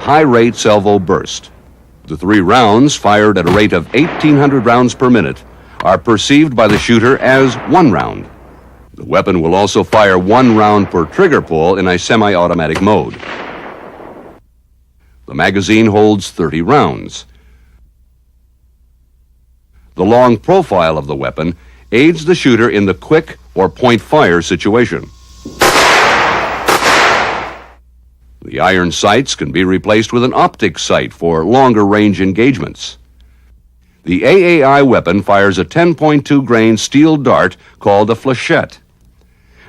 high-rate salvo burst. The 3 rounds, fired at a rate of 1,800 rounds per minute, are perceived by the shooter as 1 round. The weapon will also fire 1 round per trigger pull in a semi-automatic mode. The magazine holds 30 rounds. The long profile of the weapon aids the shooter in the quick or point-fire situation. The iron sights can be replaced with an optic sight for longer range engagements. The AAI weapon fires a 10.2 grain steel dart called a flechette.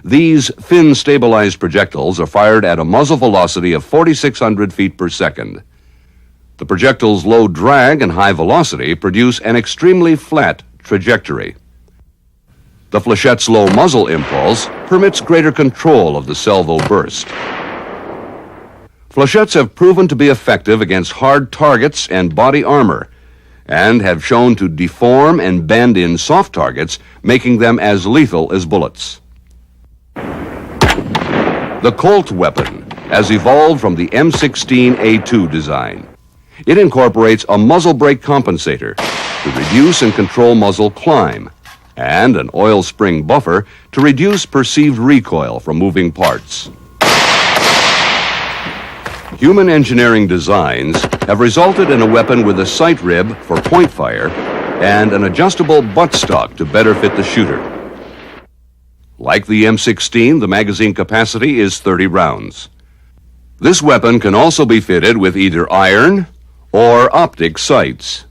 These thin stabilized projectiles are fired at a muzzle velocity of 4,600 feet per second. The projectile's low drag and high velocity produce an extremely flat trajectory. The flechette's low muzzle impulse permits greater control of the salvo burst. Flechettes have proven to be effective against hard targets and body armor, and have shown to deform and bend in soft targets, making them as lethal as bullets. The Colt weapon has evolved from the M16A2 design. It incorporates a muzzle brake compensator to reduce and control muzzle climb, and an oil spring buffer to reduce perceived recoil from moving parts. Human engineering designs have resulted in a weapon with a sight rib for point fire and an adjustable buttstock to better fit the shooter. Like the M16, the magazine capacity is 30 rounds. This weapon can also be fitted with either iron or optic sights.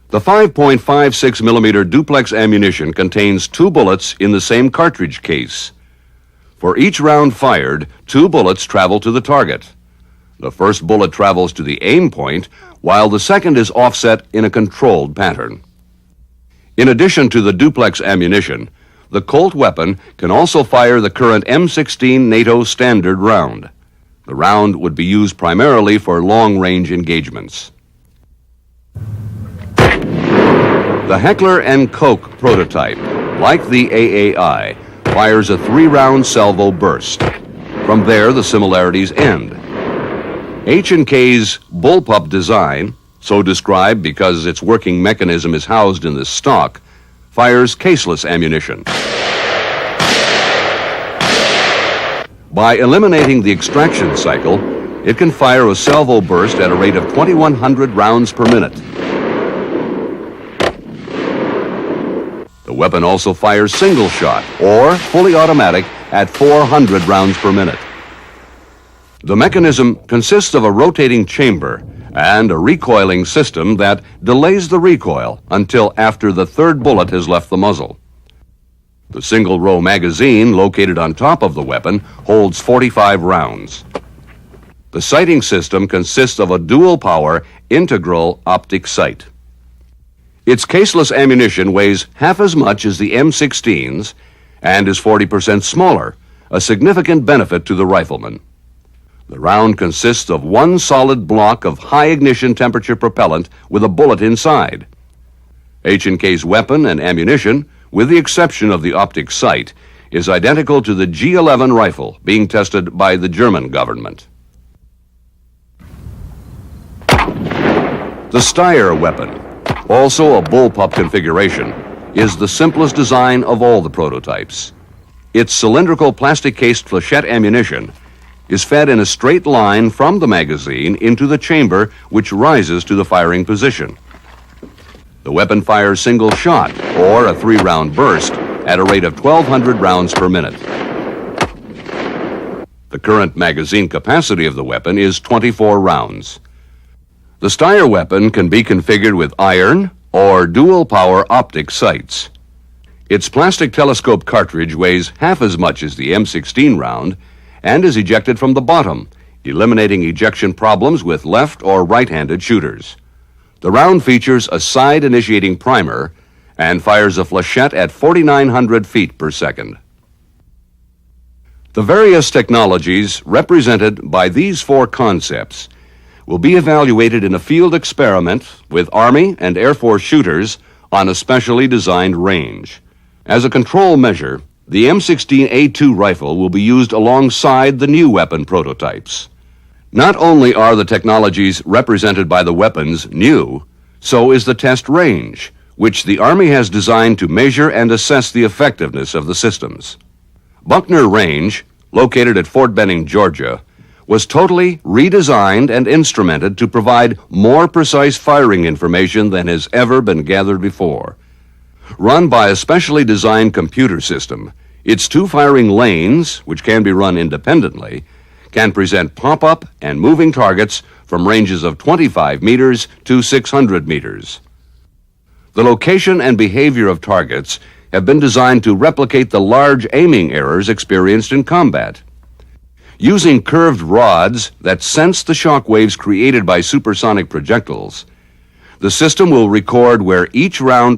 The 5.56 millimeter duplex ammunition contains 2 bullets in the same cartridge case. For each round fired, 2 bullets travel to the target. The first bullet travels to the aim point, while the second is offset in a controlled pattern. In addition to the duplex ammunition, the Colt weapon can also fire the current M16 NATO standard round. The round would be used primarily for long-range engagements. The Heckler & Koch prototype, like the AAI, fires a 3-round salvo burst. From there, the similarities end. H&K's bullpup design, so described because its working mechanism is housed in the stock, fires caseless ammunition. By eliminating the extraction cycle, it can fire a salvo burst at a rate of 2,100 rounds per minute. The weapon also fires single shot or fully automatic at 400 rounds per minute. The mechanism consists of a rotating chamber and a recoiling system that delays the recoil until after the 3rd bullet has left the muzzle. The single-row magazine located on top of the weapon holds 45 rounds. The sighting system consists of a dual-power integral optic sight. Its caseless ammunition weighs half as much as the M16's and is 40% smaller, a significant benefit to the rifleman. The round consists of 1 solid block of high ignition temperature propellant with a bullet inside. H&K's weapon and ammunition, with the exception of the optic sight, is identical to the G11 rifle being tested by the German government. The Steyr weapon, also a bullpup configuration, is the simplest design of all the prototypes. Its cylindrical plastic-cased flechette ammunition is fed in a straight line from the magazine into the chamber, which rises to the firing position. The weapon fires single shot, or a 3-round burst, at a rate of 1,200 rounds per minute. The current magazine capacity of the weapon is 24 rounds. The Steyr weapon can be configured with iron or dual-power optic sights. Its plastic telescope cartridge weighs half as much as the M16 round and is ejected from the bottom, eliminating ejection problems with left or right-handed shooters. The round features a side-initiating primer and fires a flechette at 4,900 feet per second. The various technologies represented by these 4 concepts will be evaluated in a field experiment with Army and Air Force shooters on a specially designed range. As a control measure, the M16A2 rifle will be used alongside the new weapon prototypes. Not only are the technologies represented by the weapons new, so is the test range, which the Army has designed to measure and assess the effectiveness of the systems. Buckner Range, located at Fort Benning, Georgia, was totally redesigned and instrumented to provide more precise firing information than has ever been gathered before. Run by a specially designed computer system, its two firing lanes, which can be run independently, can present pop-up and moving targets from ranges of 25 meters to 600 meters. The location and behavior of targets have been designed to replicate the large aiming errors experienced in combat. Using curved rods that sense the shock waves created by supersonic projectiles, the system will record where each round